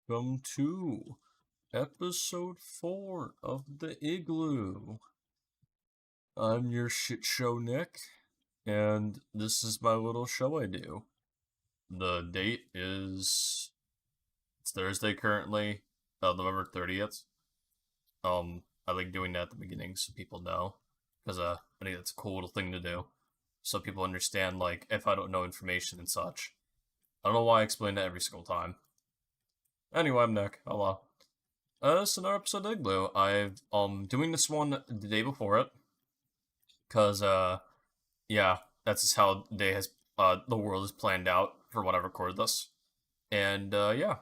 welcome to episode 4 of the Igloo. I'm your shit show Nick, and this is my little show I do. The date is it's Thursday currently, November 30th. I like doing that at the beginning so people know, because I think that's a cool little thing to do, so people understand like if I don't know information and such. I don't know why I explain that every single time. Anyway, I'm Nick. Hello. It's another episode of Igloo. I've doing this one the day before it, cause yeah, that's just how the world is planned out for when I record this. And yeah.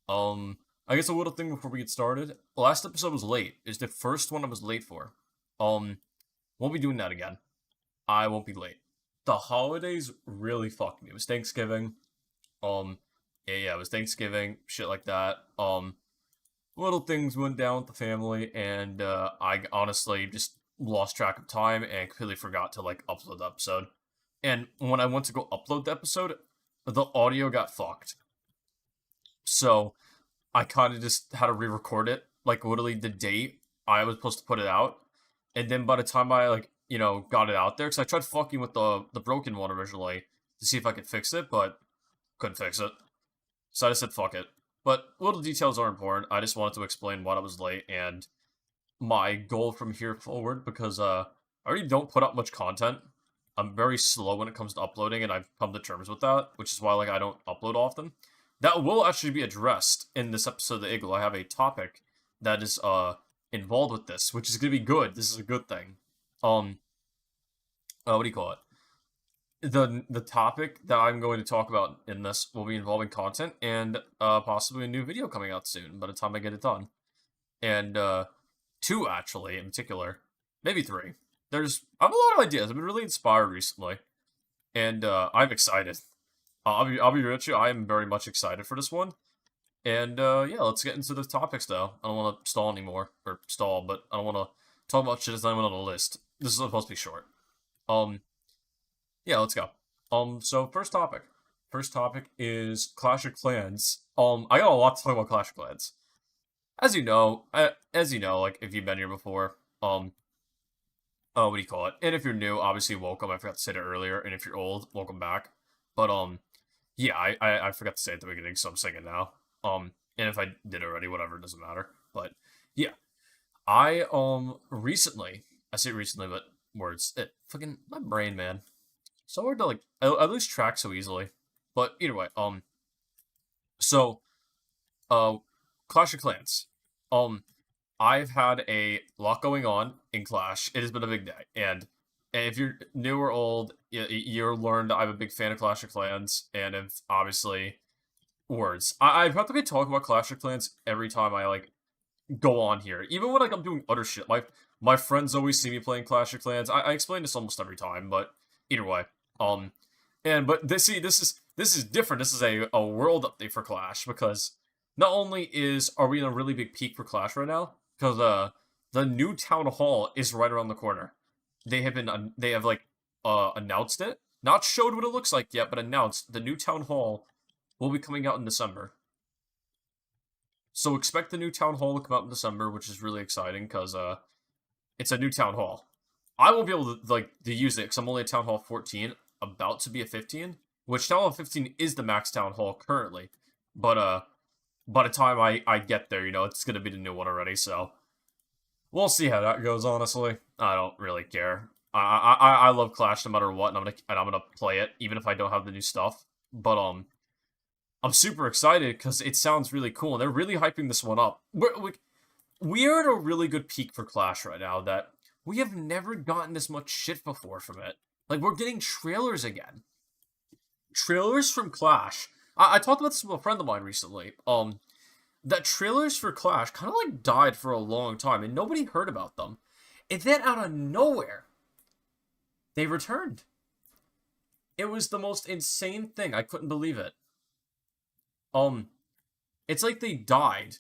I guess a little thing before we get started. Last episode was late. It's the first one I was late for. Um won't be doing that again. I won't be late. The holidays really fucked me. It was Thanksgiving. Um yeah, it was Thanksgiving, shit like that. Little things went down with the family, and I honestly just lost track of time and completely forgot to like upload the episode. And when I went to go upload the episode, the audio got fucked. So I kind of just had to re-record it, like literally the date I was supposed to put it out. And then by the time I got it out there, because I tried fucking with the broken one originally to see if I could fix it, but couldn't fix it. So I just said fuck it. But little details are important. I just wanted to explain why I was late and my goal from here forward, because I already don't put up much content. I'm very slow when it comes to uploading, and I've come to terms with that, which is why like I don't upload often. That will actually be addressed in this episode of the Igloo. I have a topic that is involved with this, which is gonna be good. This is a good thing. Um, what do you call it? The topic that I'm going to talk about in this will be involving content and possibly a new video coming out soon by the time I get it done. And two actually in particular, maybe three. I have a lot of ideas. I've been really inspired recently, and I'm excited. I'll be real with you. I am very much excited for this one. And yeah, let's get into the topics though. I don't want to stall anymore or stall, but I don't want to talk about shit that's not even on the list. This is supposed to be short. Um, yeah, let's go. So first topic. First topic is Clash of Clans. I got a lot to talk about Clash of Clans. As you know, like if you've been here before, what do you call it? And if you're new, obviously welcome. I forgot to say it earlier. And if you're old, welcome back. But yeah, I forgot to say it at the beginning, so I'm saying it now. And if I did already, whatever, it doesn't matter. But yeah, I recently, I say recently, but words, fucking my brain, man, so hard to like. I lose track so easily. But either way, so uh, Clash of Clans. Um, I've had a lot going on in Clash. It has been a big day, and if you're new or old, you're learned I'm a big fan of Clash of Clans, and if obviously words. I practically talk about Clash of Clans every time I like go on here, even when like I'm doing other shit. My friends always see me playing Clash of Clans. I explain this almost every time, but either way, um, and but this is different. This is a world update for Clash, because not only are we in a really big peak for Clash right now, because the new town hall is right around the corner. They have like announced it, not showed what it looks like yet, but announced the new town hall will be coming out in December. So expect the new town hall to come out in December, which is really exciting because it's a new town hall. I won't be able to use it because I'm only at town hall 14, about to be a 15, which town hall 15 is the max town hall currently. But by the time I get there, it's gonna be the new one already. So we'll see how that goes. Honestly, I don't really care. I love Clash no matter what, and I'm gonna play it even if I don't have the new stuff. But I'm super excited because it sounds really cool, and they're really hyping this one up. We're at a really good peak for Clash right now that we have never gotten this much shit before from it. Like, we're getting trailers again. Trailers from Clash. I talked about this with a friend of mine recently. That trailers for Clash kind of like died for a long time, and nobody heard about them. And then out of nowhere, they returned. It was the most insane thing. I couldn't believe it. Um, it's like they died.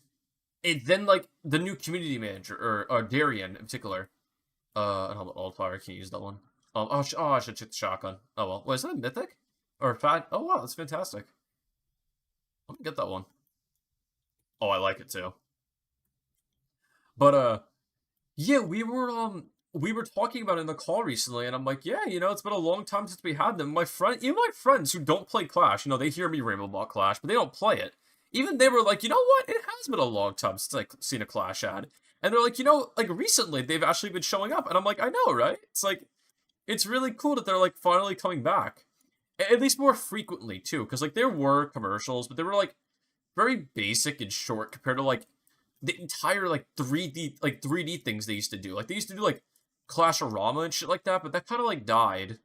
And then like the new community manager or Darian in particular. And how about Oldfire? I can't use that one. I should check the shotgun. Oh well. Wait, is that a mythic? Or fat? Oh wow, that's fantastic. Let me get that one. Oh, I like it too. But yeah, we were talking about it in the call recently, and I'm like, yeah, it's been a long time since we had them. Even my friends who don't play Clash, they hear me ramble about Clash, but they don't play it. Even they were like, you know what? It has been a long time since I've seen a Clash ad. And they're like, like recently they've actually been showing up. And I'm like, I know, right? It's like, it's really cool that they're like finally coming back. At least more frequently too. Because like there were commercials, but they were like very basic and short compared to like the entire like 3D things they used to do. Like they used to do like Clash-O-Rama and shit like that, but that kind of like died.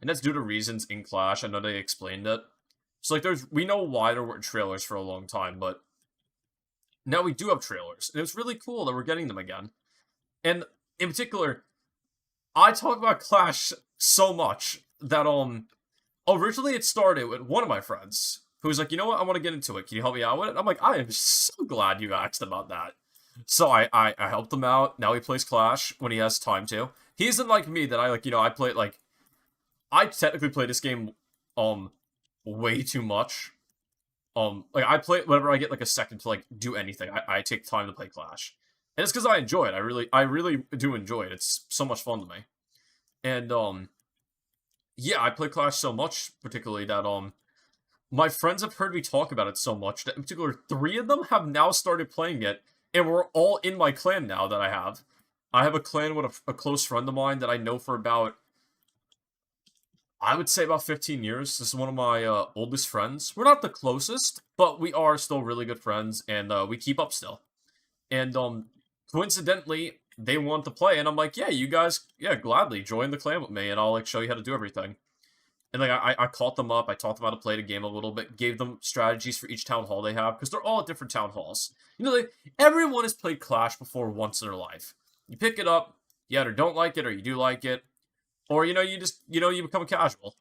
And that's due to reasons in Clash. I know they explained it. So like we know why there weren't trailers for a long time, but now we do have trailers. And it's really cool that we're getting them again. And in particular, I talk about Clash so much that originally it started with one of my friends who was like, you know what, I want to get into it. Can you help me out with it? I'm like, I am so glad you asked about that. So I helped him out. Now he plays Clash when he has time to. He isn't like me that I like, I play it like I technically play this game way too much. Like I play it whenever I get like a second to like do anything. I take time to play Clash. And it's because I enjoy it. I really do enjoy it. It's so much fun to me. And yeah, I play Clash so much, particularly that my friends have heard me talk about it so much that in particular 3 of them have now started playing it, and we're all in my clan now that I have. I have a clan with a close friend of mine that I know for about, I would say about 15 years. This is one of my oldest friends. We're not the closest, but we are still really good friends, and we keep up still. And coincidentally, they want to play, and I'm like, yeah, you guys, yeah, gladly join the clan with me, and I'll like show you how to do everything. And like I caught them up, I taught them how to play the game a little bit, gave them strategies for each town hall they have, because they're all at different town halls. Everyone has played Clash before once in their life. You pick it up, you either don't like it or you do like it, or you just you become a casual,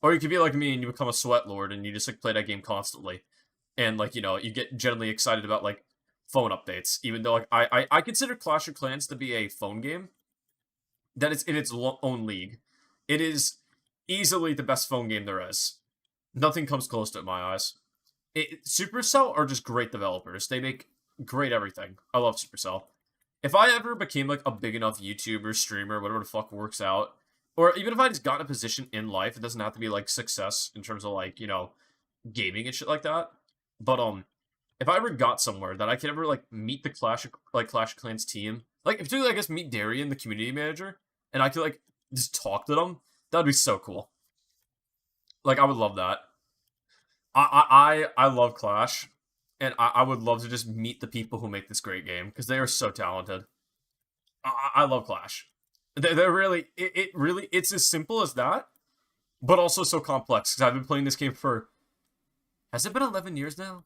or you could be like me and you become a sweat lord and you just like play that game constantly, and like you get generally excited about like phone updates, even though like I consider Clash of Clans to be a phone game that is in its own league. It is easily the best phone game there is. Nothing comes close to it in my eyes. Supercell are just great developers. They make great everything. I love Supercell. If I ever became like a big enough YouTuber, streamer, whatever the fuck works out, or even if I just got in a position in life, it doesn't have to be like success in terms of like, gaming and shit like that. But if I ever got somewhere that I could ever like meet the Clash of Clans team, like particularly I guess meet Darian, the community manager, and I could like just talk to them, that'd be so cool. Like I would love that. I love Clash, and I would love to just meet the people who make this great game because they are so talented. I love Clash. They're really it's as simple as that, but also so complex because I've been playing this game for, has it been 11 years now?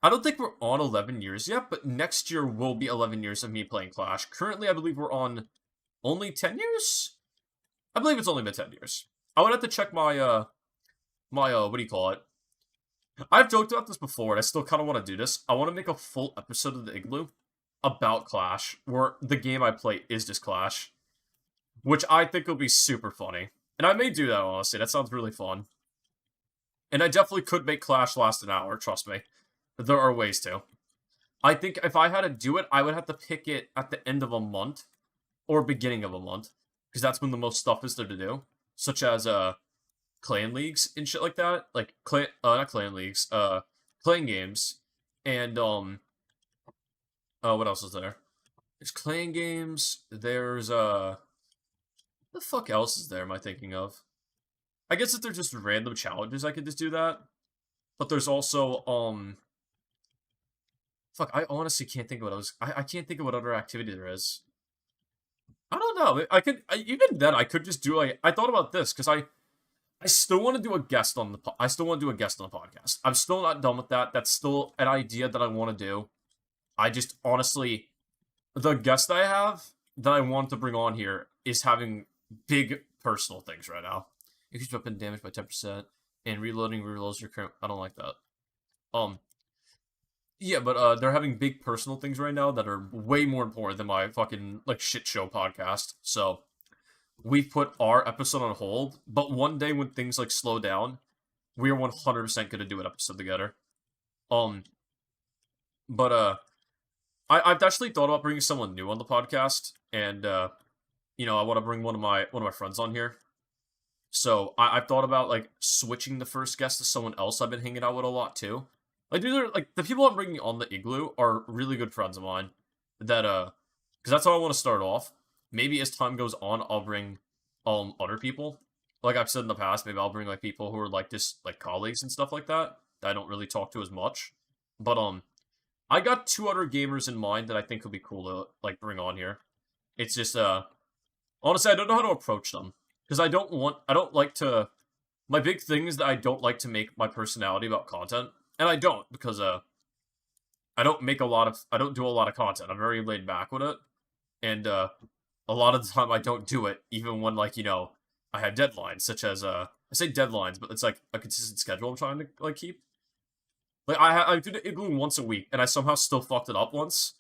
I don't think we're on 11 years yet, but next year will be 11 years of me playing Clash. Currently, I believe we're on only 10 years? I believe it's only been 10 years. I would have to check my what do you call it? I've joked about this before, and I still kind of want to do this. I want to make a full episode of the Igloo about Clash, where the game I play is just Clash, which I think will be super funny. And I may do that, honestly. That sounds really fun. And I definitely could make Clash last an hour, trust me. There are ways to. I think if I had to do it, I would have to pick it at the end of a month, or beginning of a month, because that's when the most stuff is there to do, such as clan leagues and shit like that, like not clan leagues, clan games, and what else is there? There's clan games. There's what the fuck else is there? Am I thinking of? I guess if they're just random challenges, I could just do that. But there's also fuck. I honestly can't think of what I can't think of what other activity there is. I don't know. Even then I could just do like I thought about this because I still want to do a guest on the I still want to do a guest on the podcast. I'm still not done with that. That's still an idea that I want to do. I just honestly, the guest I have that I want to bring on here is having big personal things right now. Increase weapon damage by 10% and reloading reloads your current. I don't like that. Yeah, but they're having big personal things right now that are way more important than my fucking like shit show podcast. So we've put our episode on hold, but one day when things like slow down, we are 100% going to do an episode together. Um, But I've actually thought about bringing someone new on the podcast, and I want to bring one of my friends on here. So I've thought about like switching the first guest to someone else I've been hanging out with a lot too. Like, dude, like the people I'm bringing on the Igloo are really good friends of mine. That because that's how I want to start off. Maybe as time goes on, I'll bring other people. Like I've said in the past, maybe I'll bring like people who are like just like colleagues and stuff like that I don't really talk to as much. But I got two other gamers in mind that I think would be cool to like bring on here. It's just honestly, I don't know how to approach them because I don't like to. My big thing is that I don't like to make my personality about content, and I don't because I don't do a lot of content. I'm very laid back with it, and a lot of the time I don't do it even when like I have deadlines such as I say deadlines, but it's like a consistent schedule I'm trying to like keep. Like I do the Igloo once a week, and I somehow still fucked it up once,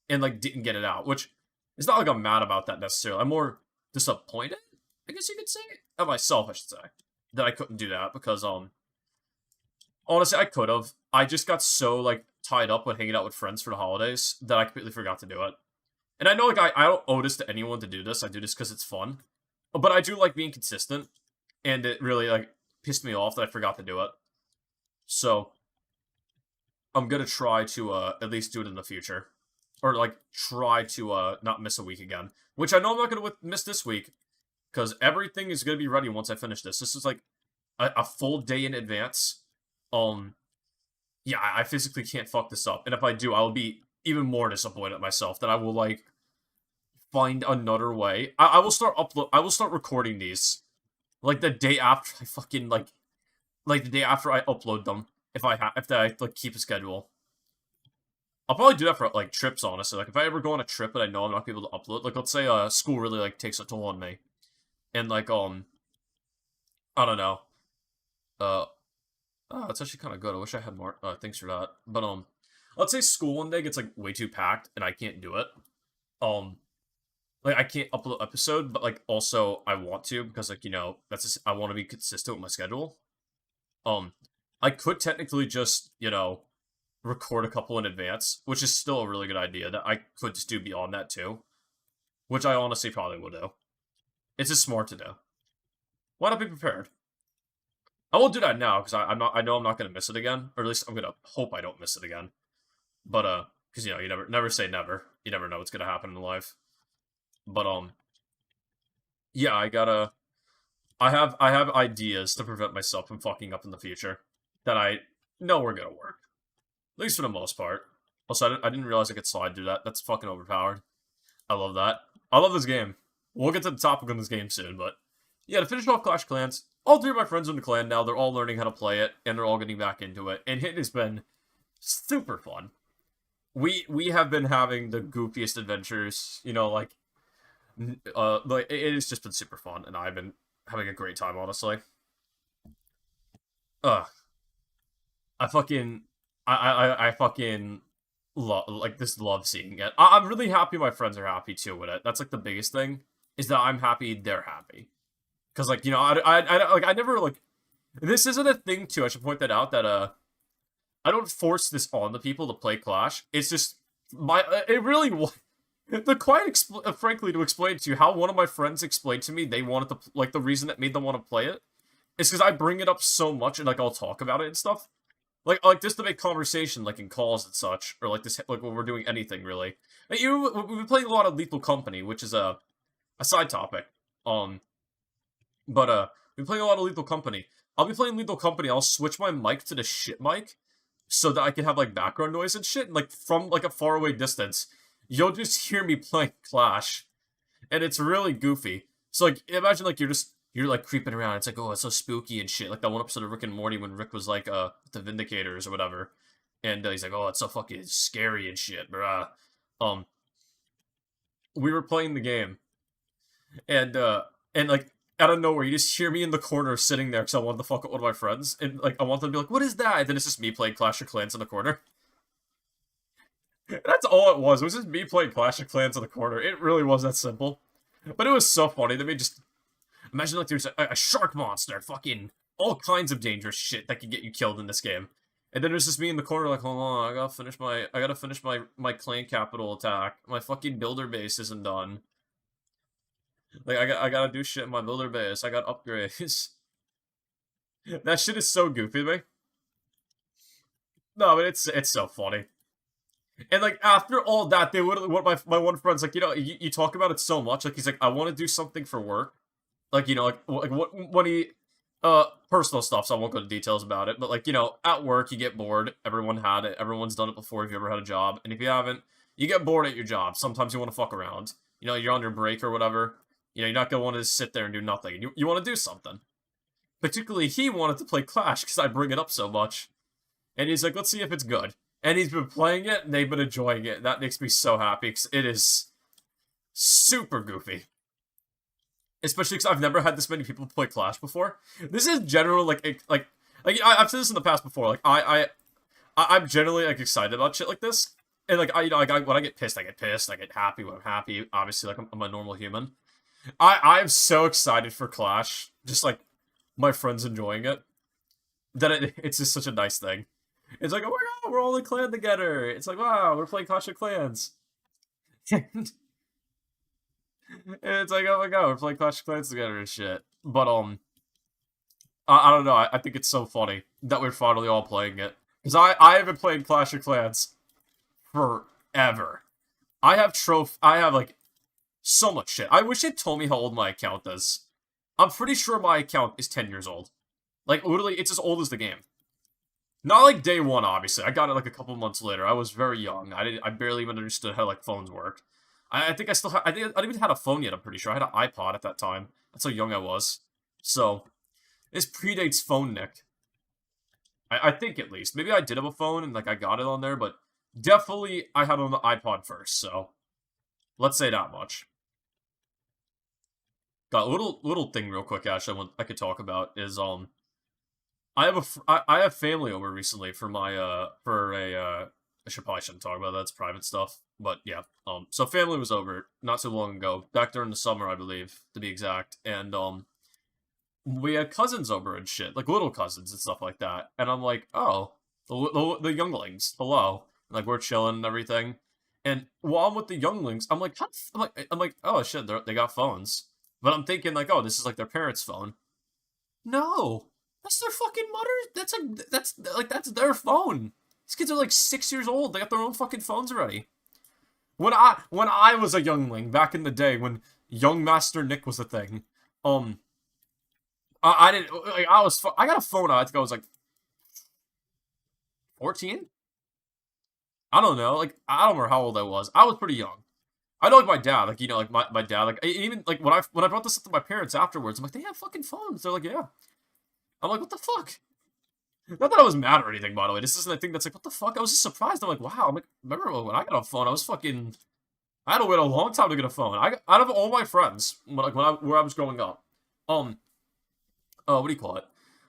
and like didn't get it out, which it's not like I'm mad about that necessarily. I'm more disappointed, I guess you could say, at myself, I should say, that I couldn't do that because honestly I could have. I just got so like tied up with hanging out with friends for the holidays that I completely forgot to do it. And I know like I don't owe this to anyone to do this. I do this because it's fun, but I do like being consistent, and it really like pissed me off that I forgot to do it. So I'm gonna try to at least do it in the future, or like try to not miss a week again. Which I know I'm not gonna miss this week because everything is gonna be ready once I finish this. This is like a full day in advance. Um, yeah, I physically can't fuck this up, and if I do, I will be even more disappointed at myself that I will like find another way. I will start upload. I will start recording these like the day after I fucking like the day after I upload them. If I like keep a schedule. I'll probably do that for like trips, honestly. Like if I ever go on a trip and I know I'm not gonna be able to upload, like let's say school really like takes a toll on me, and like I don't know, uh it's actually kind of good. I wish I had more things for that, but let's say school one day gets like way too packed and I can't do it. Um, like I can't upload episode, but like also I want to because like that's just, I want to be consistent with my schedule. Um, I could technically just record a couple in advance, which is still a really good idea that I could just do beyond that too, which I honestly probably will do. It's just smart to do. Why not be prepared? I won't do that now because I'm not. I know I'm not gonna miss it again, or at least I'm gonna hope I don't miss it again. But because you never say never. You never know what's gonna happen in life. But yeah, I have ideas to prevent myself from fucking up in the future that I know are gonna work, at least for the most part. Also, I didn't realize I could slide through that. That's fucking overpowered. I love that. I love this game. We'll get to the topic of this game soon, but yeah, to finish off Clash of Clans, all three of my friends are in the clan now. They're all learning how to play it, and they're all getting back into it, and it has been super fun. We have been having the goofiest adventures, like it has just been super fun, and I've been having a great time, honestly. Ugh, I fucking, I fucking love like this. Love seeing it. I'm really happy my friends are happy too with it. That's like the biggest thing is that I'm happy they're happy. Because like I never like this isn't a thing too. I should point that out that I don't force this on the people to play Clash. It's just my it really the quite frankly to explain to you how one of my friends explained to me they wanted to like the reason that made them want to play it is because I bring it up so much and like I'll talk about it and stuff like just to make conversation like in calls and such or like this like when we're doing anything really. Like, we've been playing a lot of Lethal Company, which is a side topic. Um, but we've been playing a lot of Lethal Company. I'll be playing Lethal Company. I'll switch my mic to the shit mic so that I can have like background noise and shit. And, like from like a faraway distance, you'll just hear me playing Clash, and it's really goofy. So like imagine like you're like creeping around. It's like oh it's so spooky and shit. Like that one episode of Rick and Morty when Rick was like the Vindicators or whatever, and he's like oh it's so fucking scary and shit, bruh. Um, we were playing the game and like out of nowhere, you just hear me in the corner sitting there because I wanted to fuck with one of my friends, and like I want them to be like, "What is that?" And then it's just me playing Clash of Clans in the corner. That's all it was. It was just me playing Clash of Clans in the corner. It really was that simple, but it was so funny. They made just imagine like there's a shark monster, fucking all kinds of dangerous shit that can get you killed in this game, And then there's just me in the corner, like, hold on, I gotta finish my clan capital attack. My fucking builder base isn't done. Like, I gotta do shit in my builder base. I got upgrades. That shit is so goofy to me. No, but it's so funny. And like after all that, they would what my one friend's like, you talk about it so much. Like he's like, I want to do something for work. Like, like what when he personal stuff, so I won't go into details about it. But like, at work you get bored. Everyone had it. Everyone's done it before if you ever had a job. And if you haven't, you get bored at your job. Sometimes you want to fuck around. You're on your break or whatever. You're not gonna want to sit there and do nothing. You want to do something. Particularly he wanted to play Clash because I bring it up so much. And he's like, let's see if it's good. And he's been playing it, and they've been enjoying it. That makes me so happy, because it is super goofy. Especially because I've never had this many people play Clash before. This is general, I've said this in the past before. Like, I'm generally, like, excited about shit like this. And, like, when I get pissed, I get pissed. I get happy when I'm happy. Obviously, like, I'm a normal human. I'm so excited for Clash. Just, like, my friends enjoying it. That it's just such a nice thing. It's like, oh my god, we're all in clan together. It's like, wow, we're playing Clash of Clans. And it's like, oh my god, we're playing Clash of Clans together and shit. But, I don't know, I think it's so funny that we're finally all playing it. Because I have been playing Clash of Clans forever. I have, like, so much shit. I wish it told me how old my account is. I'm pretty sure my account is 10 years old. Like, literally, it's as old as the game. Not like day one, obviously. I got it like a couple months later. I was very young. I barely even understood how like phones work. I think I still I didn't even had a phone yet. I'm pretty sure I had an iPod at that time. That's how young I was. So this predates phone Nick. I think at least. Maybe I did have a phone and like I got it on there, but definitely I had it on the iPod first. So let's say that much. Got a little thing real quick. Actually, I could talk about is I have family over recently for my for a I should probably shouldn't talk about that. That's private stuff. But yeah, so family was over not so long ago, back during the summer, I believe, to be exact, and we had cousins over and shit, like little cousins and stuff like that. And I'm like, oh, the younglings, hello, like we're chilling and everything. And while I'm with the younglings, I'm like, oh shit, they got phones. But I'm thinking like, oh, this is like their parents' phone. No, that's their fucking mother. That's their phone. These kids are like 6 years old. They got their own fucking phones already. When I was a youngling back in the day when Young Master Nick was a thing, I didn't like I got a phone. I think I was like 14. I don't know. Like I don't remember how old I was. I was pretty young. I know like my dad, like like my dad, like even like when I brought this up to my parents afterwards, I'm like they have fucking phones. They're like yeah. I'm like what the fuck. Not that I was mad or anything, by the way. This isn't a thing that's like, what the fuck? I was just surprised. I'm like, wow. I'm like, remember when I got a phone? I was fucking. I had to wait a long time to get a phone. Out of all my friends, where I was growing up, what do you call it?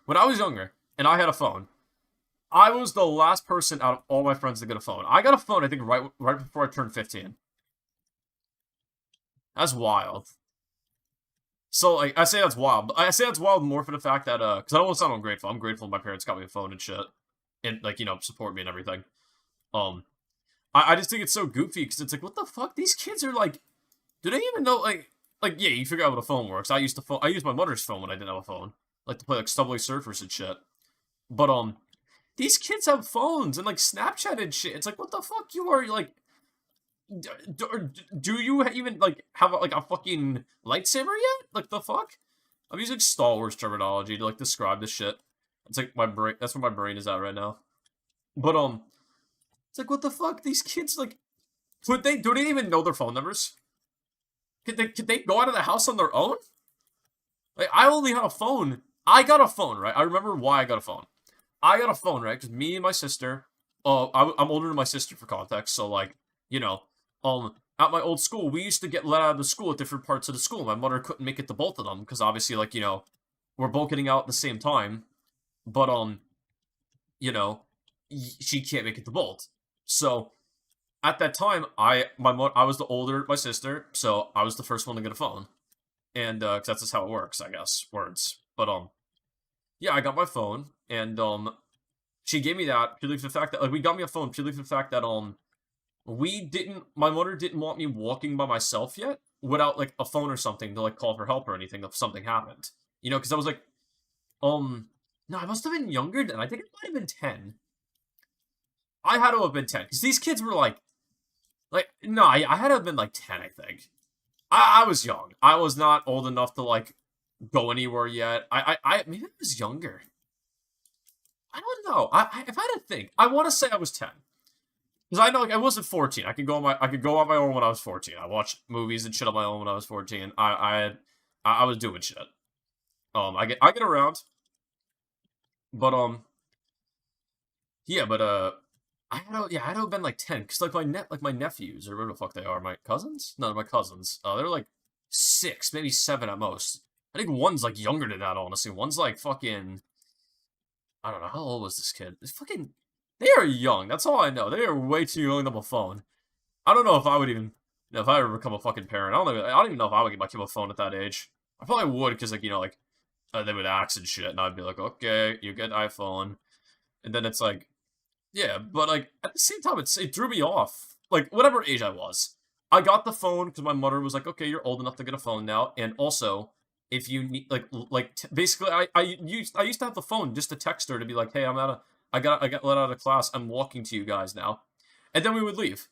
When I was younger and I had a phone, I was the last person out of all my friends to get a phone. I got a phone, I think, right before I turned 15. That's wild. So, like, I say that's wild. I say that's wild more for the fact that, because I don't want to sound ungrateful. I'm grateful my parents got me a phone and shit. And, like, support me and everything. Um, I just think it's so goofy, because it's like, what the fuck? These kids are, like, do they even know, yeah, you figure out what a phone works. I used my mother's phone when I didn't have a phone. Like, to play, like, Subway Surfers and shit. But, these kids have phones and, like, Snapchat and shit. It's like, what the fuck? You are, like, do you even like have like a fucking lightsaber yet? Like the fuck? I'm using Star Wars terminology to like describe this shit. It's like my brain. That's where my brain is at right now. But it's like what the fuck? These kids like, do they even know their phone numbers? Could they go out of the house on their own? Like I only had a phone. I got a phone, right? I remember why I got a phone. I got a phone, right? Because me and my sister. I'm older than my sister for context, so like at my old school, we used to get let out of the school at different parts of the school. My mother couldn't make it to both of them because obviously, like, we're both getting out at the same time. But, she can't make it to both. So, at that time, I was the older, my sister, so I was the first one to get a phone. And, cause that's just how it works, I guess, words. But, yeah, I got my phone, and, she gave me that purely for the fact that, like, we got me a phone purely for the fact that, my mother didn't want me walking by myself yet without, like, a phone or something to, like, call for help or anything if something happened. You know, because I was like, um, no, I must have been younger then. I think it might have been 10. I had to have been 10 because these kids were no, I had to have been like 10, I think. I was young. I was not old enough to, like, go anywhere yet. Maybe I was younger. I don't know. If I had to think, I want to say I was 10. Because I know, like, I wasn't 14. I could go on my own when I was 14. I watched movies and shit on my own when I was 14. I was doing shit. I get around, but yeah, but I had to have been like 10, because, like, my nephews, or whatever the fuck they are, my cousins? No, my cousins. They're like 6, maybe 7 at most. I think one's like younger than that, honestly. One's like fucking, I don't know, how old was this kid? They are young. That's all I know. They are way too young to have a phone. I don't know if I would even, if I ever become a fucking parent. I don't even know if I would get my kid a phone at that age. I probably would, because, like, like, they would ask and shit, and I'd be like, okay, you get an iPhone. And then it's like, yeah, but, like, at the same time, it drew me off. Like, whatever age I was. I got the phone because my mother was like, okay, you're old enough to get a phone now. And also, if you need, basically, I used to have the phone just to text her to be like, hey, I got let out of class. I'm walking to you guys now. And then we would leave.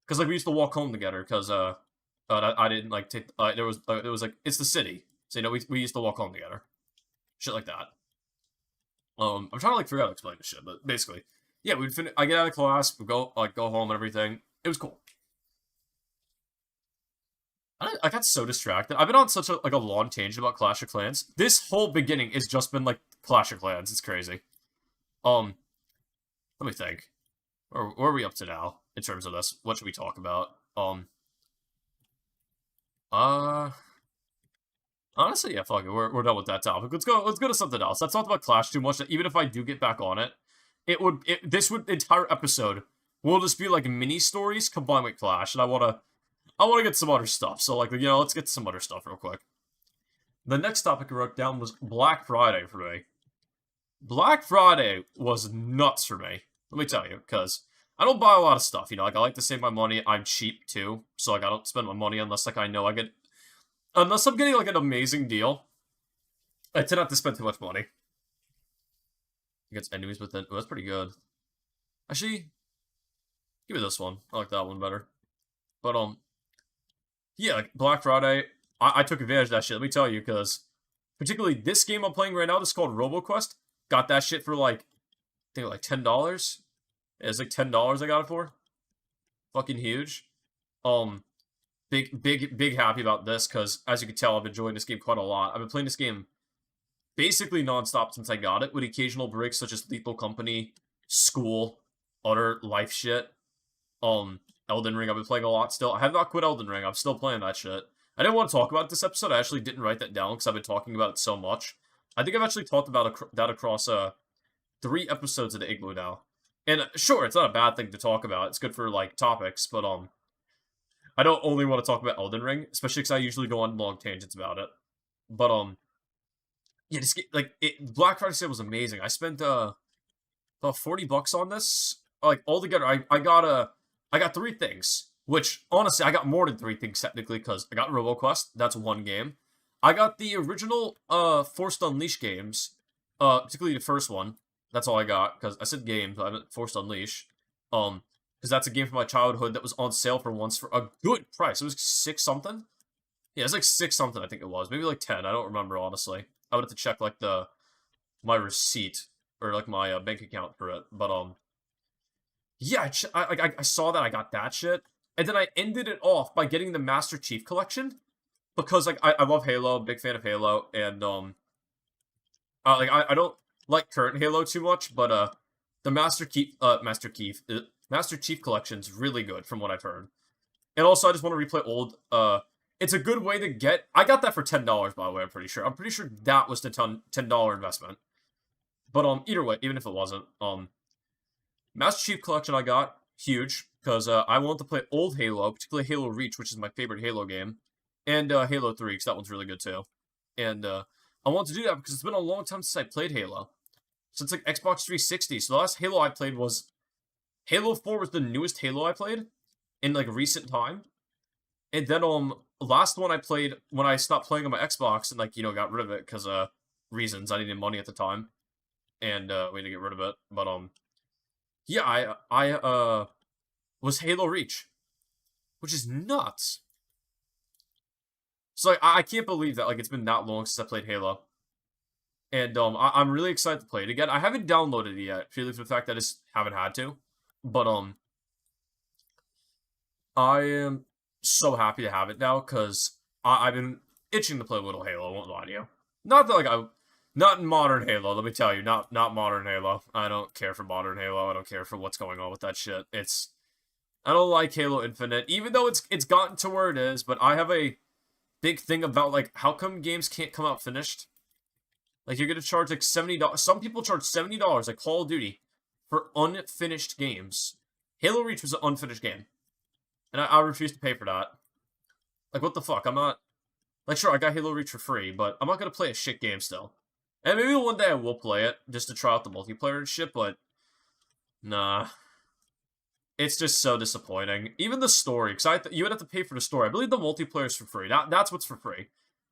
Because, like, we used to walk home together because, I didn't, like, take, it was like, it's the city. So, we used to walk home together. Shit like that. I'm trying to, like, figure out how to explain this shit, but basically, yeah, we'd finish. I get out of class, we go home and everything. It was cool. I got so distracted. I've been on such a long tangent about Clash of Clans. This whole beginning has just been, like, Clash of Clans. It's crazy. Um, Let me think. Where are we up to now in terms of this? What should we talk about? Uh, Honestly, yeah, fuck it. We're done with that topic. Let's go to something else. Let's talk about Clash too much. That even if I do get back on it, this entire episode will just be like mini stories combined with Clash, and I wanna get some other stuff. So, like, let's get some other stuff real quick. The next topic I wrote down was Black Friday for me. Black Friday was nuts for me. Let me tell you, because I don't buy a lot of stuff. Like, I like to save my money. I'm cheap too, so, like, I don't spend my money unless, like, I know unless I'm getting, like, an amazing deal. I tend not to spend too much money. Against enemies within. Oh, that's pretty good. Actually, give me this one. I like that one better. But, yeah, like, Black Friday, I took advantage of that shit. Let me tell you, because particularly this game I'm playing right now, this is called RoboQuest. Got that shit for, like, I think, like, $10. It's like $10 I got it for. Fucking huge. Big happy about this, because, as you can tell, I've enjoyed this game quite a lot. I've been playing this game basically nonstop since I got it, with occasional breaks such as Lethal Company, school, other life shit. Elden Ring, I've been playing a lot still. I have not quit Elden Ring, I'm still playing that shit. I didn't want to talk about it this episode. I actually didn't write that down because I've been talking about it so much. I think I've actually talked about that across 3 episodes of the Igloo now. And sure, it's not a bad thing to talk about. It's good for, like, topics, but I don't only want to talk about Elden Ring, especially because I usually go on long tangents about it. But yeah, Black Friday sale was amazing. I spent about $40 on this. Like, altogether, I got 3 things. Which, honestly, I got more than 3 things technically, because I got RoboQuest. That's one game. I got the original Forced Unleashed games, particularly the first one. That's all I got, because I said games, but I meant Forced Unleashed. Because that's a game from my childhood that was on sale for once for a good price. It was 6 something. Yeah, it was like 6 something, I think it was. Maybe like 10. I don't remember, honestly. I would have to check, like, my receipt, or, like, my bank account for it. But yeah, I saw that, I got that shit, and then I ended it off by getting the Master Chief Collection, because, like, I love Halo, big fan of Halo, and like, I don't like current Halo too much, but the Master Chief Collection's really good from what I've heard. And also, I just want to replay old. It's a good way to get. I got that for $10, by the way. I'm pretty sure. That was the $10 investment. But either way, even if it wasn't, Master Chief Collection I got huge, because I wanted to play old Halo, particularly Halo Reach, which is my favorite Halo game, and Halo 3, because that one's really good too. And I wanted to do that because it's been a long time since I played Halo. since like Xbox 360. So the last Halo I played was Halo 4 was the newest Halo I played in like recent time. And then last one I played when I stopped playing on my Xbox and like, got rid of it because reasons. I needed money at the time and we had to get rid of it. But yeah, I was Halo Reach, which is nuts. So like I can't believe that like it's been that long since I played Halo. And I'm really excited to play it again. I haven't downloaded it yet, purely for the fact that I just haven't had to. But I am so happy to have it now because I've been itching to play a little Halo. I won't lie to you. Not that like not in modern Halo. Let me tell you, not modern Halo. I don't care for modern Halo. I don't care for what's going on with that shit. I don't like Halo Infinite, even though it's gotten to where it is. But I have a big thing about like how come games can't come out finished. Like you're gonna charge like $70. Some people charge $70 like Call of Duty for unfinished games. Halo Reach was an unfinished game. And I refuse to pay for that. Like, what the fuck? I'm not... Like, sure, I got Halo Reach for free, but I'm not gonna play a shit game still. And maybe one day I will play it, just to try out the multiplayer and shit, but... Nah. It's just so disappointing. Even the story, because you would have to pay for the story. I believe the multiplayer is for free. That's what's for free.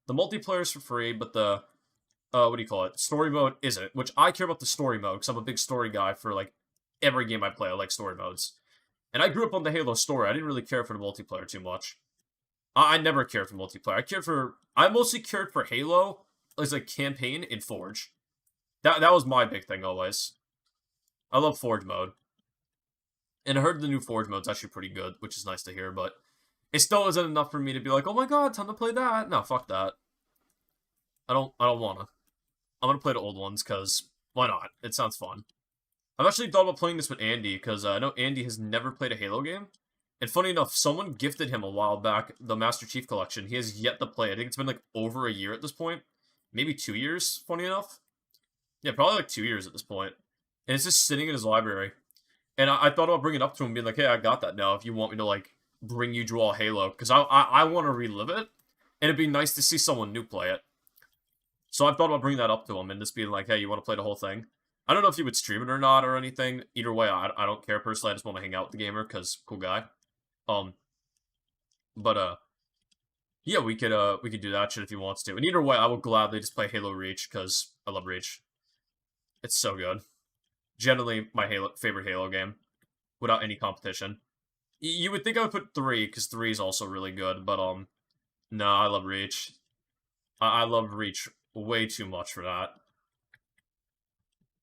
The multiplayer is for free, but the... what do you call it? Story mode isn't, which I care about the story mode, because I'm a big story guy for, like, every game I play. I like story modes. And I grew up on the Halo story. I didn't really care for the multiplayer too much. I never cared for multiplayer. I mostly cared for Halo as a campaign in Forge. That was my big thing always. I love Forge mode. And I heard the new Forge mode's actually pretty good, which is nice to hear, but it still isn't enough for me to be like, oh my god, time to play that. No, fuck that. I don't wanna. I'm gonna play the old ones, because why not? It sounds fun. I've actually thought about playing this with Andy, because I know Andy has never played a Halo game. And funny enough, someone gifted him a while back the Master Chief Collection. He has yet to play. I think it's been like over a year at this point. Maybe 2 years, funny enough. Yeah, probably like 2 years at this point. And it's just sitting in his library. And I thought about bringing it up to him, being like, hey, I got that now if you want me to like bring you draw Halo. Because I want to relive it. And it'd be nice to see someone new play it. So I thought about bringing that up to him and just being like, hey, you want to play the whole thing? I don't know if he would stream it or not or anything. Either way, I don't care personally. I just want to hang out with the gamer because cool guy. But yeah, we could do that shit if he wants to. And either way, I will gladly just play Halo Reach because I love Reach. It's so good. Generally, my favorite Halo game, without any competition. You would think I would put 3 because 3 is also really good, but no, I love Reach. I love Reach way too much for that.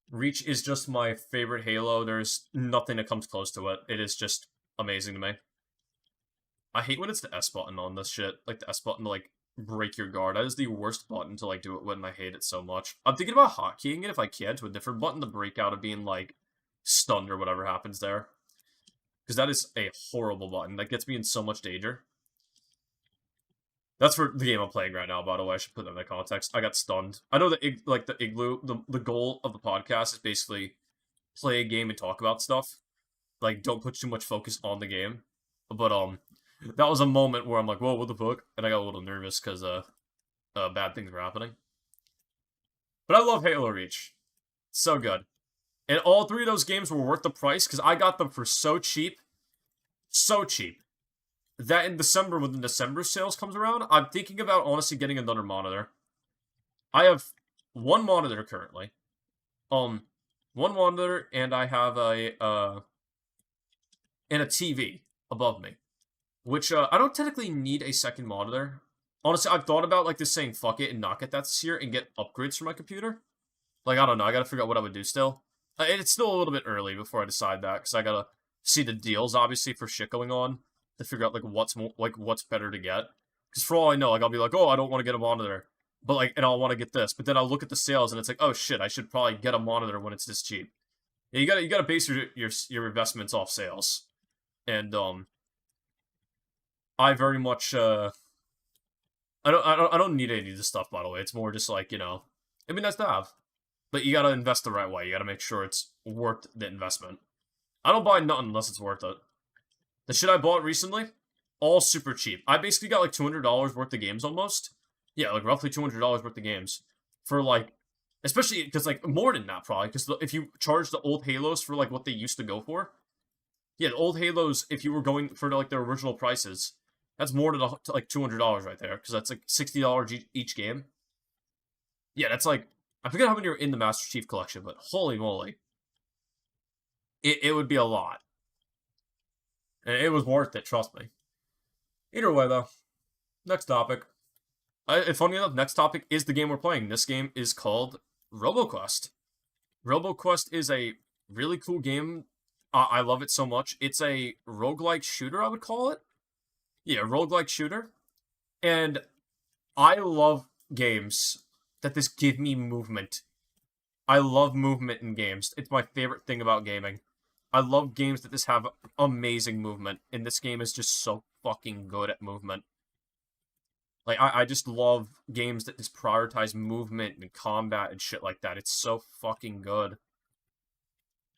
Reach is just my favorite Halo. There's nothing that comes close to it. It is just amazing to me. I hate when it's the S button on this shit. Like, the S button to, like, break your guard. That is the worst button to, like, do it with, and I hate it so much. I'm thinking about hotkeying it if I can to a different button to break out of being, like, stunned or whatever happens there. Because that is a horrible button. That gets me in so much danger. That's for the game I'm playing right now, by the way. I should put that in the context. I got stunned. I know that, the Igloo, the goal of the podcast is basically play a game and talk about stuff. Like, don't put too much focus on the game. But, that was a moment where I'm like, whoa, what the fuck? And I got a little nervous because, bad things were happening. But I love Halo Reach. So good. And all 3 of those games were worth the price because I got them for so cheap. So cheap. That in December, when the December sales comes around, I'm thinking about honestly getting another monitor. I have 1 monitor currently. 1 monitor, and I have and a TV above me. Which, I don't technically need a second monitor. Honestly, I've thought about, like, just saying fuck it and not get that this year and get upgrades for my computer. Like, I don't know, I gotta figure out what I would do still. It's still a little bit early before I decide that, because I gotta see the deals, obviously, for shit going on. To figure out, like, what's better to get. Because for all I know, like, I'll be like, oh, I don't want to get a monitor. But, like, and I'll want to get this. But then I'll look at the sales, and it's like, oh, shit, I should probably get a monitor when it's this cheap. Yeah, you gotta base your investments off sales. And, I very much, I don't need any of this stuff, by the way. It's more just like, it'd be nice to have. But you gotta invest the right way. You gotta make sure it's worth the investment. I don't buy nothing unless it's worth it. The shit I bought recently, all super cheap. I basically got like $200 worth of games almost. Yeah, like roughly $200 worth of games. For like, Especially because, like, more than that, probably. Because if you charge the old Halos for, like, what they used to go for, yeah, the old Halos, if you were going for, like, their original prices, that's more than, like, $200 right there. Because that's, like, $60 each game. Yeah, that's, like, I forget how many are in the Master Chief Collection, but holy moly. It would be a lot. And it was worth it, trust me. Either way, though. Next topic. Funny enough, next topic is the game we're playing. This game is called RoboQuest. RoboQuest is a really cool game. I love it so much. It's a roguelike shooter, I would call it. Yeah, roguelike shooter. And I love games that just give me movement. I love movement in games. It's my favorite thing about gaming. I love games that just have amazing movement, and this game is just so fucking good at movement. Like, I just love games that just prioritize movement and combat and shit like that. It's so fucking good.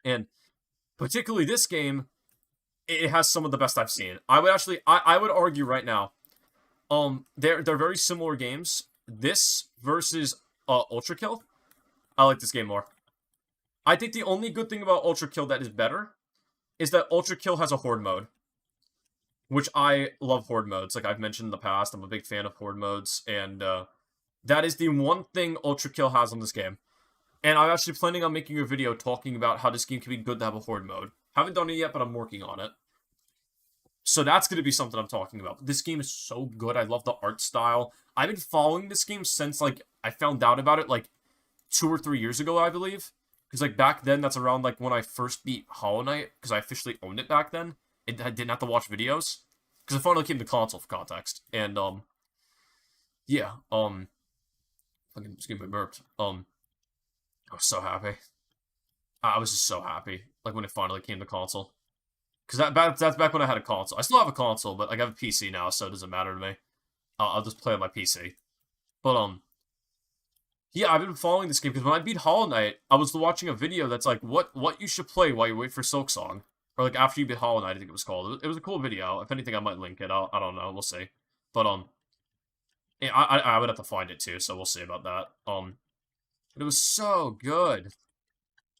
And particularly this game, it has some of the best I've seen. I would actually, I would argue right now, they're very similar games. This versus Ultra Kill, I like this game more. I think the only good thing about Ultra Kill that is better is that Ultra Kill has a horde mode, which I love horde modes. Like I've mentioned in the past, I'm a big fan of horde modes, and that is the one thing Ultra Kill has on this game. And I'm actually planning on making a video talking about how this game can be good to have a horde mode. Haven't done it yet, but I'm working on it. So that's going to be something I'm talking about. This game is so good. I love the art style. I've been following this game since, like, I found out about it, like, 2 or 3 years ago, I believe. Because, like, back then, that's around, like, when I first beat Hollow Knight, because I officially owned it back then. I didn't have to watch videos. Because it finally came to console, for context. And, yeah, fucking, excuse me, burped. I was so happy. I was just so happy, like, when it finally came to console. Because that's back when I had a console. I still have a console, but like, I have a PC now, so it doesn't matter to me. I'll just play on my PC. But, yeah, I've been following this game, because when I beat Hollow Knight, I was watching a video that's like, what you should play while you wait for Silksong. Or, like, after you beat Hollow Knight, I think it was called. It was a cool video. If anything, I might link it. I don't know. We'll see. But, yeah, I would have to find it, too, so we'll see about that. But it was so good.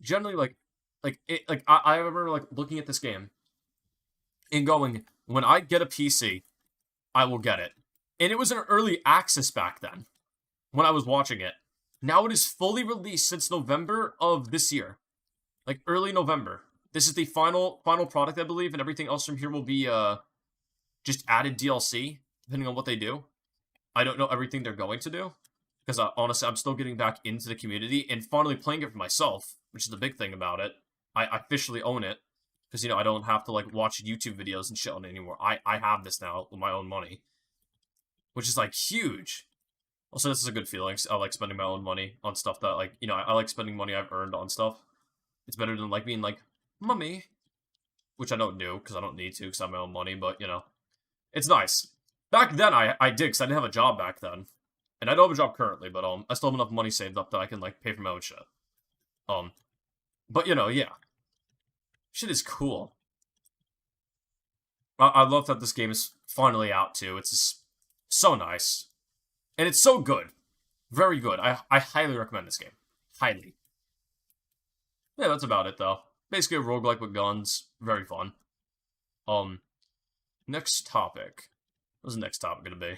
Generally, I remember, like, looking at this game and going, when I get a PC, I will get it. And it was an early access back then, when I was watching it. Now it is fully released since November of this year. Like, early November. This is the final product, I believe, and everything else from here will be, just added DLC, depending on what they do. I don't know everything they're going to do, because, honestly, I'm still getting back into the community and finally playing it for myself, which is the big thing about it. I officially own it. Because, you know, I don't have to, like, watch YouTube videos and shit on it anymore. I have this now with my own money. Which is, like, huge. Also, this is a good feeling. I like spending my own money on stuff that, like, you know, I like spending money I've earned on stuff. It's better than, like, being like, mummy. Which I don't do, because I don't need to, because I have my own money, but, you know. It's nice. Back then, I did, because I didn't have a job back then. And I don't have a job currently, but, I still have enough money saved up that I can, like, pay for my own shit. But, you know, yeah. Shit is cool. I love that this game is finally out, too. It's just so nice. And it's so good. Very good. I highly recommend this game. Highly. Yeah, that's about it, though. Basically a roguelike with guns. Very fun. Next topic. What's the next topic gonna be?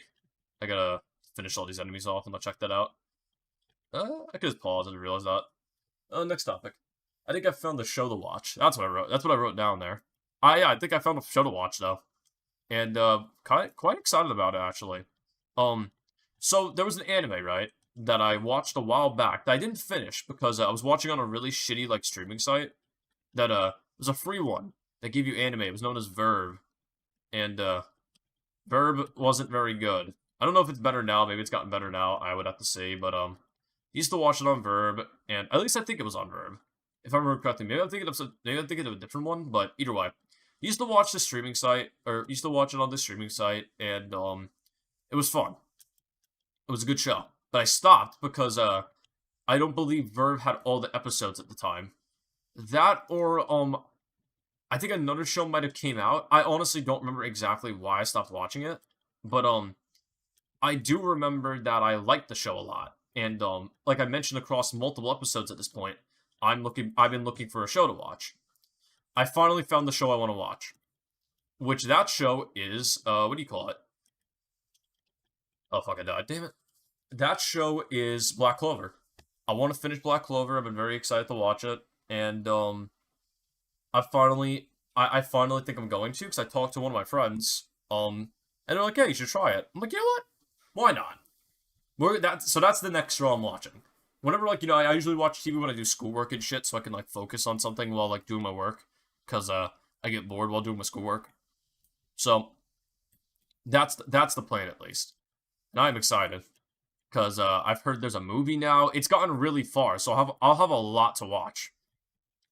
I gotta finish all these enemies off and I'll check that out. I could just pause and realize that. Next topic. I think I found the show to watch. That's what I wrote. That's what I wrote down there. Yeah, I think I found a show to watch, though. And, quite excited about it, actually. So there was an anime, right, that I watched a while back that I didn't finish because I was watching on a really shitty, like, streaming site that, was a free one that gave you anime. It was known as Verb. And, Verb wasn't very good. I don't know if it's better now. Maybe it's gotten better now. I would have to say, but, used to watch it on Verb, and at least I think it was on Verb. If I remember correctly, maybe I'm thinking of a different one, but either way. Used to watch the streaming site, or used to watch it on the streaming site, and, it was fun. It was a good show. But I stopped because, I don't believe Verve had all the episodes at the time. That, or, I think another show might have came out. I honestly don't remember exactly why I stopped watching it, but, I do remember that I liked the show a lot. And like I mentioned across multiple episodes at this point, I've been looking for a show to watch. I finally found the show I want to watch, which that show is what do you call it? Oh fuck, I died. Damn it. That show is Black Clover. I want to finish Black Clover. I've been very excited to watch it, and I finally think I'm going to because I talked to one of my friends, and they're like, "Hey, you should try it." I'm like, "You know what? Why not?" So that's the next show I'm watching. Whenever I usually watch TV when I do schoolwork and shit, so I can like focus on something while like doing my work, because I get bored while doing my schoolwork. So that's the plan at least, and I'm excited because I've heard there's a movie now. It's gotten really far, so I'll have a lot to watch,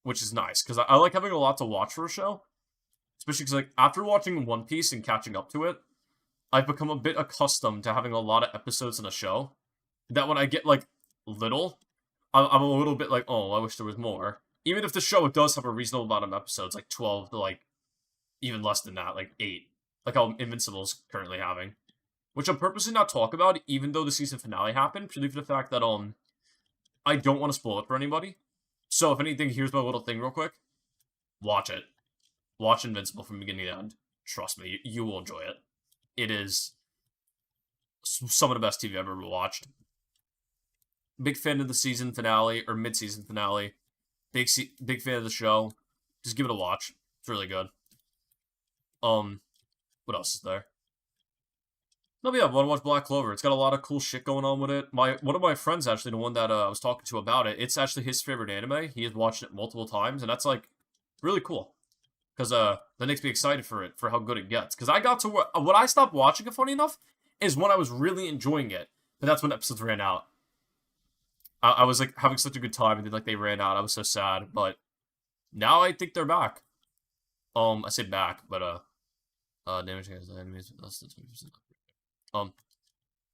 which is nice because I like having a lot to watch for a show, especially because like after watching One Piece and catching up to it, I've become a bit accustomed to having a lot of episodes in a show. That when I get like little, I'm a little bit like, oh, I wish there was more. Even if the show does have a reasonable amount of episodes, like 12 to like even less than that, like 8, like how Invincible's currently having, which I'm purposely not talk about, even though the season finale happened, purely for the fact that I don't want to spoil it for anybody. So if anything, here's my little thing real quick. Watch it. Watch Invincible from beginning to end. Trust me, you will enjoy it. It is some of the best TV I've ever watched. Big fan of the season finale or mid-season finale. Big fan of the show. Just give it a watch. It's really good. What else is there? No, but yeah, I want to watch Black Clover. It's got a lot of cool shit going on with it. One of my friends, actually, the one that I was talking to about it, it's actually his favorite anime. He has watched it multiple times, and that's like really cool. Because that makes me excited for it, for how good it gets. Because I got to when I stopped watching it, funny enough, is when I was really enjoying it. But that's when episodes ran out. I was like having such a good time, and then like they ran out. I was so sad, but now I think they're back. I say back, but damage against the enemies less than 20%.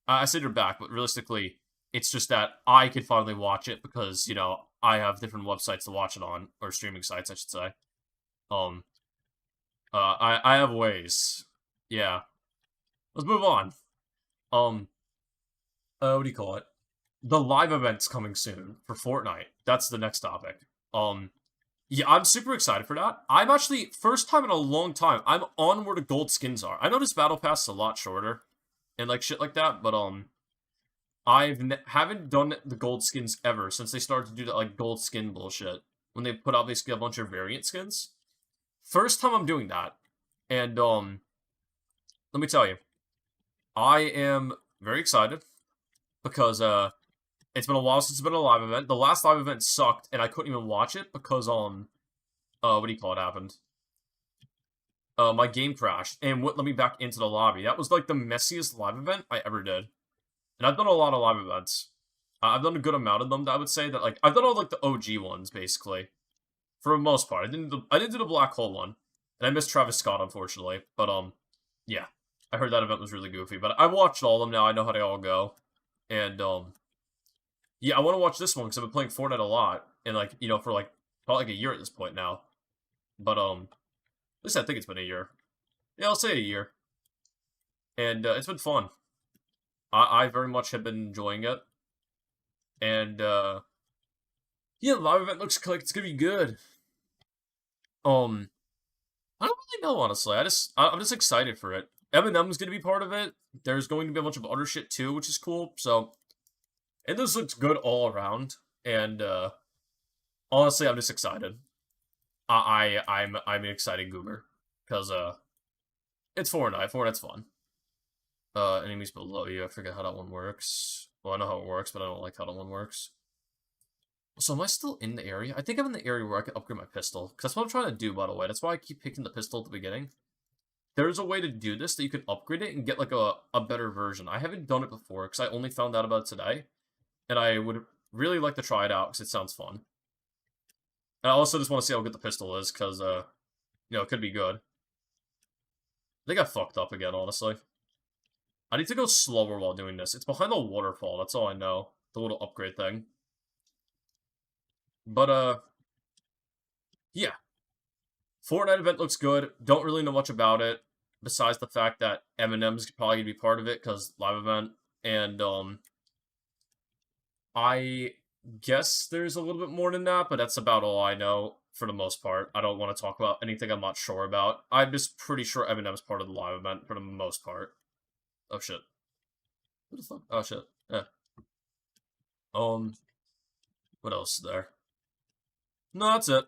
I say they're back, but realistically, it's just that I could finally watch it because I have different websites to watch it on, or streaming sites, I should say. I have ways. Yeah. Let's move on. What do you call it? The live event's coming soon for Fortnite. That's the next topic. Yeah, I'm super excited for that. I'm actually, first time in a long time, I'm on where the gold skins are. I noticed Battle Pass is a lot shorter and like shit like that, but haven't done the gold skins ever since they started to do that like gold skin bullshit when they put out basically a bunch of variant skins. First time I'm doing that, and let me tell you, I am very excited because it's been a while since it's been a live event. The last live event sucked, and I couldn't even watch it because what do you call it happened? My game crashed and wouldn't let me back into the lobby. That was like the messiest live event I ever did. And I've done a lot of live events. I've done a good amount of them. I would say that like I've done all like the OG ones basically, for the most part. I didn't do the black hole one, and I missed Travis Scott unfortunately. But yeah, I heard that event was really goofy. But I watched all of them now. I know how they all go, and yeah, I want to watch this one because I've been playing Fortnite a lot, and like for like probably like a year at this point now. But at least I think it's been a year. Yeah, I'll say a year, and it's been fun. I very much have been enjoying it, and yeah, the live event looks like it's gonna be good. I don't really know honestly. I'm just excited for it. Eminem's gonna be part of it. There's going to be a bunch of other shit too, which is cool. So, and this looks good all around. And honestly, I'm just excited. I'm an excited goober because it's Fortnite. Fortnite's fun. Enemies below you. I forget how that one works. Well, I know how it works, but I don't like how that one works. So am I still in the area? I think I'm in the area where I can upgrade my pistol. Because that's what I'm trying to do, by the way. That's why I keep picking the pistol at the beginning. There's a way to do this that you can upgrade it and get like a better version. I haven't done it before because I only found out about it today. And I would really like to try it out because it sounds fun. And I also just want to see how good the pistol is because, it could be good. I think I fucked up again, honestly. I need to go slower while doing this. It's behind the waterfall, that's all I know. The little upgrade thing. But, yeah. Fortnite event looks good. Don't really know much about it, besides the fact that Eminem's probably going to be part of it, because live event. And, I guess there's a little bit more than that, but that's about all I know for the most part. I don't want to talk about anything I'm not sure about. I'm just pretty sure Eminem's part of the live event for the most part. Oh shit. What the fuck? Oh shit. Yeah. Um, what else is there? No, that's it.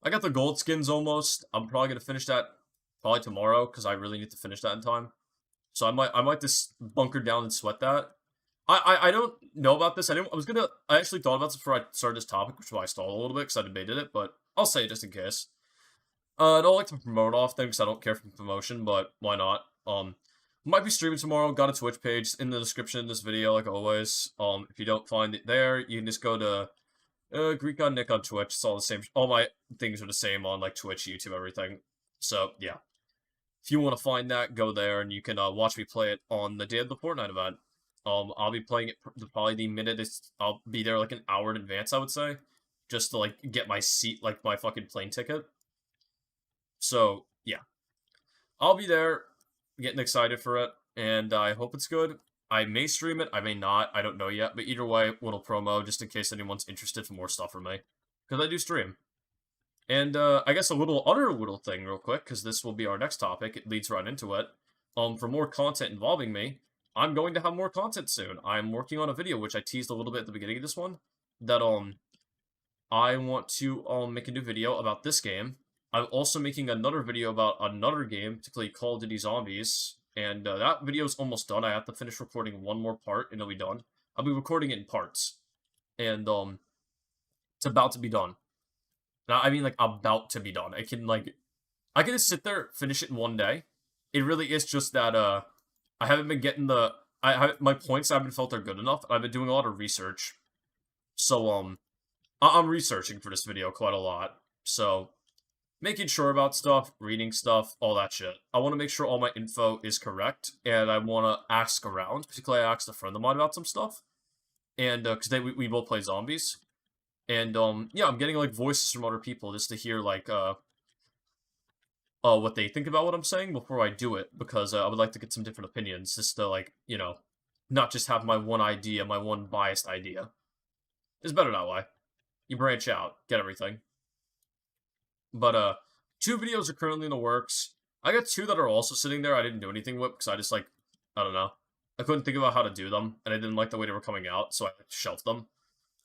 I got the gold skins almost. I'm probably gonna finish that probably tomorrow because I really need to finish that in time. So I might just bunker down and sweat that. I don't know about this. I actually thought about this before I started this topic, which is why I stalled a little bit because I debated it, but I'll say it just in case. I don't like to promote often because I don't care for promotion, but why not? Might be streaming tomorrow. Got a Twitch page in the description of this video, like always. If you don't find it there, you can just go to Greek on Nick on Twitch. It's all the same. All my things are the same on like Twitch, YouTube, everything. So yeah, if you want to find that, go there and you can watch me play it on the day of the Fortnite event. I'll be playing it probably the minute I'll be there like an hour in advance, I would say, just to like get my seat, like my fucking plane ticket. So yeah, I'll be there, getting excited for it, and I hope it's good. I may stream it, I may not, I don't know yet, but either way, little promo just in case anyone's interested for more stuff from me, because I do stream. And I guess a other little thing real quick, because this will be our next topic, it leads right into it. For more content involving me, I'm going to have more content soon. I'm working on a video, which I teased a little bit at the beginning of this one, that I want to make a new video about this game. I'm also making another video about another game, particularly Call of Duty Zombies, and that video is almost done. I have to finish recording one more part, and it'll be done. I'll be recording it in parts, and it's about to be done. Now, I mean, like, about to be done. I can just sit there, finish it in one day. It really is just that, I haven't been getting my points I haven't felt are good enough. I've been doing a lot of research. So, I'm researching for this video quite a lot. So, making sure about stuff, reading stuff, all that shit. I want to make sure all my info is correct, and I want to ask around. Particularly, I asked a friend of mine about some stuff. And, because we both play zombies. And, yeah, I'm getting, like, voices from other people just to hear, like, what they think about what I'm saying before I do it, because I would like to get some different opinions, just to, like, not just have my one idea, my one biased idea. It's better that way. You branch out, get everything. But, 2 videos are currently in the works. I got 2 that are also sitting there I didn't do anything with, because I just, like, I don't know. I couldn't think about how to do them, and I didn't like the way they were coming out, so I shelved them.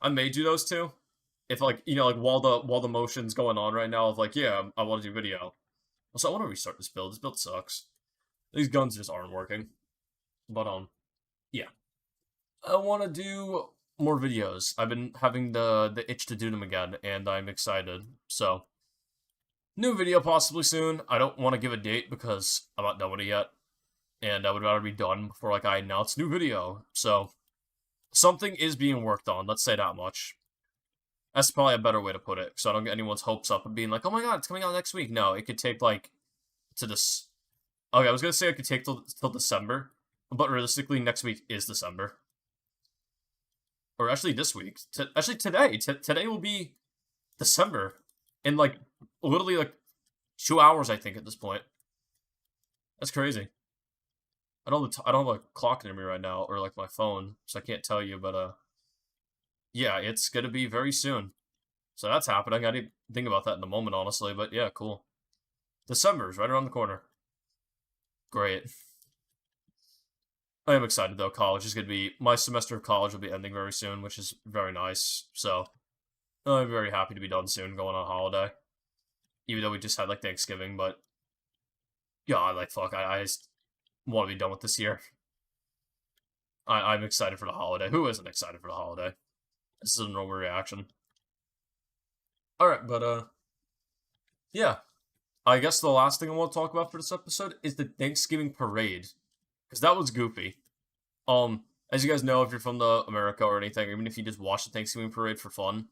I may do those 2. If, like, like, while the motion's going on right now of, like, yeah, I want to do video. Also, I want to restart this build. This build sucks. These guns just aren't working. But, yeah. I want to do more videos. I've been having the itch to do them again, and I'm excited. So, new video possibly soon. I don't want to give a date because I'm not done with it yet. And I would rather be done before, like, I announce new video. So, something is being worked on. Let's say that much. That's probably a better way to put it, so I don't get anyone's hopes up of being like, oh my god, it's coming out next week. No, it could take, like, to this. Okay, I was gonna say it could take till December, but realistically, next week is December. Or actually, this week. Actually, today. Today will be December. In, like, literally, like, 2 hours, I think, at this point. That's crazy. I don't have a clock near me right now, or, like, my phone, so I can't tell you, but, yeah, it's gonna be very soon. So that's happening. I didn't think about that in the moment, honestly, but yeah, cool. December's right around the corner. Great. I am excited, though. College is going to be... My semester of college will be ending very soon, which is very nice. So, I'm very happy to be done soon, going on holiday. Even though we just had, like, Thanksgiving, but... God, like, fuck, I just want to be done with this year. I'm excited for the holiday. Who isn't excited for the holiday? This is a normal reaction. Alright, but, yeah. I guess the last thing I want to talk about for this episode is the Thanksgiving parade. Because that was goofy. As you guys know, if you're from America or anything, even if you just watch the Thanksgiving parade for fun,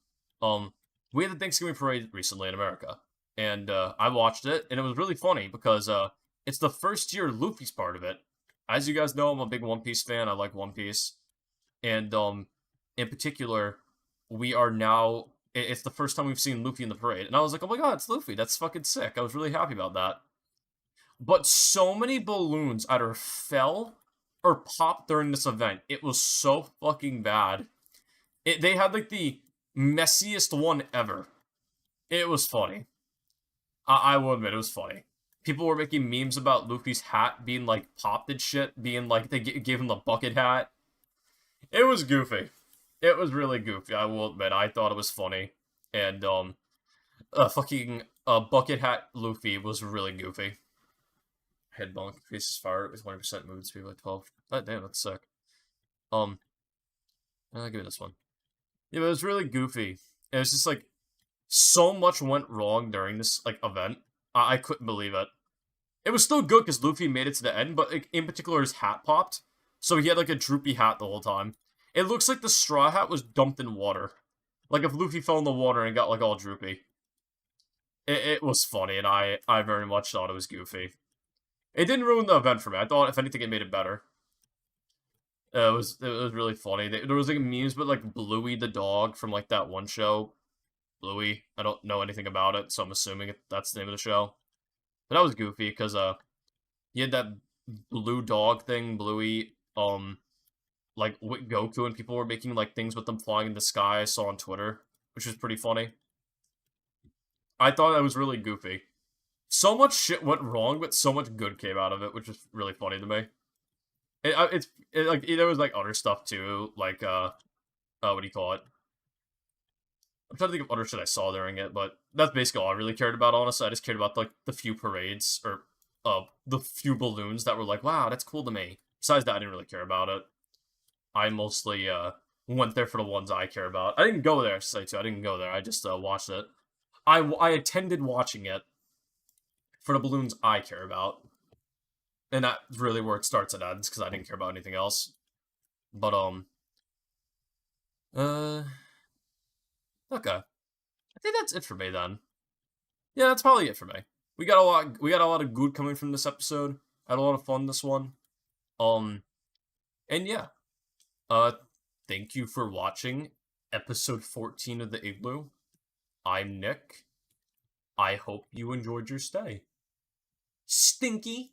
we had the Thanksgiving parade recently in America. And, I watched it, and it was really funny because, it's the first year Luffy's part of it. As you guys know, I'm a big One Piece fan. I like One Piece. And, in particular, we are now... It's the first time we've seen Luffy in the parade. And I was like, oh my god, it's Luffy. That's fucking sick. I was really happy about that. But so many balloons either fell or popped during this event. It was so fucking bad. They had like the messiest one ever. It was funny. I will admit it was funny. People were making memes about Luffy's hat being like popped and shit, being like they gave him the bucket hat. It was goofy. It was really goofy. I will admit. I thought it was funny, and fucking bucket hat Luffy was really goofy. Head bonk, faces fired with 20% movement speed by 12. God damn, that's sick. I'll give it this one. Yeah, but it was really goofy. It was just like so much went wrong during this like event. I couldn't believe it. It was still good because Luffy made it to the end, but like, in particular his hat popped, so he had like a droopy hat the whole time. It looks like the straw hat was dumped in water, like if Luffy fell in the water and got like all droopy. It was funny, and I very much thought it was goofy. It didn't ruin the event for me. I thought if anything it made it better. It was really funny. There was like memes, but like Bluey the dog from like that one show. Bluey. I don't know anything about it, so I'm assuming that's the name of the show. But that was goofy because he had that blue dog thing, Bluey. Like with Goku, and people were making like things with them flying in the sky. I saw on Twitter, which was pretty funny. I thought that was really goofy. So much shit went wrong, but so much good came out of it, which was really funny to me. Like there was like other stuff too, like what do you call it? I'm trying to think of other shit I saw during it, but that's basically all I really cared about. Honestly, I just cared about like the few parades or the few balloons that were like, wow, that's cool to me. Besides that, I didn't really care about it. I mostly went there for the ones I care about. I didn't go there, to say too. I didn't go there. I just watched it. I attended watching it for the balloons I care about, and that's really where it starts and ends because I didn't care about anything else. But uh, okay. I think that's it for me then. Yeah, that's probably it for me. We got a lot. We got a lot of good coming from this episode. I had a lot of fun this one. Um, and yeah. Thank you for watching episode 14 of the Igloo. I'm Nick. I hope you enjoyed your stay. Stinky.